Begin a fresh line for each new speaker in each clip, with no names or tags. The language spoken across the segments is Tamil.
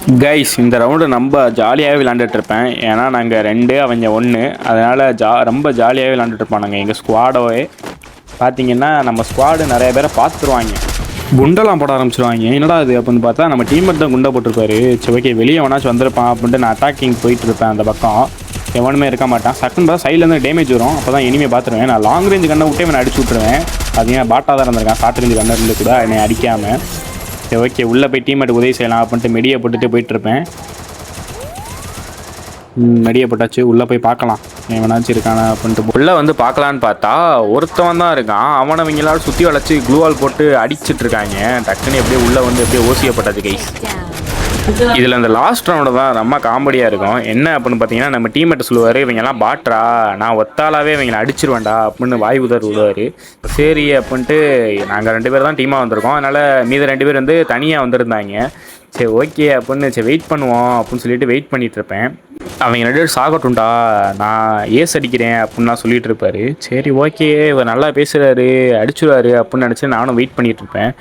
கைஸ் இந்த ரவுண்டு ரொம்ப ஜாலியாகவே விளாண்டுட்ருப்பேன். ஏன்னா நாங்கள் 2 அவங்க 1, அதனால் ரொம்ப ஜாலியாகவே விளாண்டுட்ருப்போம். நாங்கள் எங்கள் ஸ்குவாடோவே பார்த்தீங்கன்னா நம்ம ஸ்குவாடு நிறைய பேரை பார்த்துருவாங்க, குண்டெல்லாம் போட ஆரம்பிச்சிருவாங்க. என்னடா அது அப்படின்னு பார்த்தா நம்ம டீம்மேட் தான் குண்டை போட்டிருப்பாரு. சரி ஓகே வெளியே வேணாச்சும் வந்திருப்பான் அப்படின்ட்டு நான் அட்டாக்கிங் போயிட்டுருப்பேன். அந்த பக்கம் எவனுமே இருக்க மாட்டான். சக்குன்னு பார்த்தா சைட்லேருந்து டேமேஜ் வரும். அப்போ தான் இனிமேல் பார்த்துருவேன். நான் லாங் ரேஞ்சு கண்ணை விட்டே நான் அடிச்சு விட்ருவேன். அது ஏன் பாட்டாக தான் இருந்திருக்கேன். ஷார்ட் ரேஞ்சு கண்ணை இருந்து கூட என்னை அடிக்காமல். சரி ஓகே உள்ளே போய் டீம்மேட்டுக்கு உதவி செய்யலாம் அப்படின்ட்டு மெடியை போட்டுட்டு போயிட்டுருப்பேன். மெடியை போட்டாச்சு. உள்ளே போய் பார்க்கலாம் எவனாச்சும் இருக்கானா அப்படின்ட்டு. உள்ளே வந்து பார்க்கலான்னு பார்த்தா ஒருத்தவன் தான் இருக்கான். அவனை அவங்களால சுற்றி வளைச்சி க்ளூவால் போட்டு அடிச்சிட்டு இருக்காங்க. டக்குன்னு எப்படியே உள்ளே வந்து எப்படியே ஓசியப்பட்டது கைஸ். இதில் இந்த லாஸ்ட் ரவுண்டு தான் ரொம்ப காமெடியாக இருக்கும். என்ன அப்படின்னு பார்த்தீங்கன்னா நம்ம டீம்மேட் சொல்லுவார், இவங்கெல்லாம் பாட்ரா, நான் ஒத்தாலாவே இவங்களை அடிச்சிருவேன்டா அப்படின்னு வாய் விடுவார். சரி அப்படின்ட்டு நாங்கள் 2 பேர் தான் டீமாக வந்திருக்கோம். அதனால் மீது 2 பேர் வந்து தனியாக வந்திருந்தாங்க. சரி ஓகே அப்படின்னு சரி வெயிட் பண்ணுவோம் அப்படின்னு சொல்லிட்டு வெயிட் பண்ணிகிட்டு இருப்பேன். அவங்க 2 பேர் சாகட்டும்டா, நான் ஏஸ் அடிக்கிறேன் அப்படின்னு நான் சொல்லிட்டு இருப்பார். சரி ஓகே இவர் நல்லா பேசுகிறாரு, அடிச்சுடுவார் அப்படின்னு நினச்சி நானும் வெயிட் பண்ணிகிட்டு இருப்பேன்.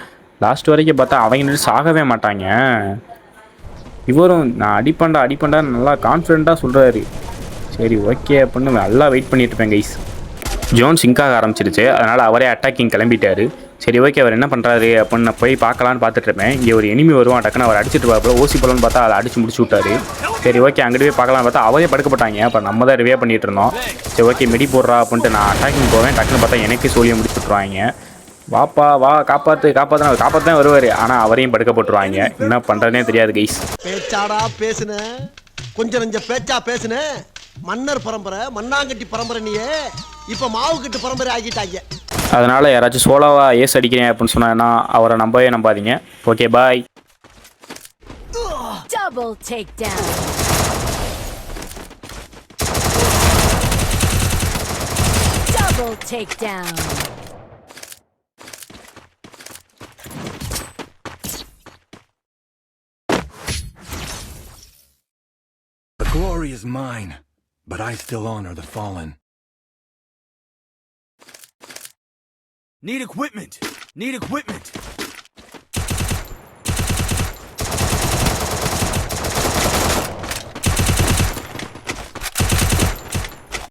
லாஸ்ட் வரைக்கும் பார்த்தா அவங்க 2 சாகவே மாட்டாங்க. இவரும் நான் அடிப்பண்டா நல்லா கான்ஃபிடென்ட்டாக சொல்கிறாரு. சரி ஓகே அப்படின்னு நல்லா வெயிட் பண்ணிட்டு இருப்பேன் கைஸ். ஜோன் சிங்காக ஆரம்பிச்சிருச்சு. அதனால் அவரே அட்டாக்கிங் கிளம்பிட்டார். சரி ஓகே அவர் என்ன பண்ணுறாரு அப்படின்னு நான் போய் பார்க்கலான்னு பார்த்துட்டு இருப்பேன். இங்கே ஒரு எனிமி வருவான், டக்குன்னு அவர் அடிச்சுட்டு பார்ப்போம். ஓசி போலன்னு பார்த்தா அதை அடிச்சு முடிச்சு விட்டாரு. சரி ஓகே அங்கிட்டு போய் பார்க்கலான்னு பார்த்தா அவரே படுக்கப்பட்டாங்க. அப்போ நம்ம தான் ரிவே பண்ணிட்டு இருந்தோம். சரி ஓகே மெடி போடுறா அப்படின்ட்டு நான் அட்டாக்கிங் போவேன். டக்குன்னு பார்த்தா எனக்கு சோழியை முடிச்சு விட்ருவாங்க. வாப்பா வா காப்பாத்தான் வருவார். ஆனால் அவரையும் படுக்க போட்டுருவாங்க. என்ன பண்ணுறதுனே தெரியாது கைஸ்.
பேச்சாடா பேசுன, கொஞ்சம் நெஞ்ச பேச்சா பேசுன. மன்னர் பரம்பரை, மண்ணாங்கட்டி பரம்பரை, நீயே இப்ப மாவு கட்டு பரம்பரை ஆகிட்டாங்க.
அதனால் யாராச்சும் சோலோவா ஏஸ் அடிக்கிறேன் அப்படின்னு சொன்னா அவரை நம்பவே நம்பாதீங்க. Okay bye.
Double takedown. Double takedown.
The glory is mine, but I still honor the fallen.
Need equipment! Need equipment!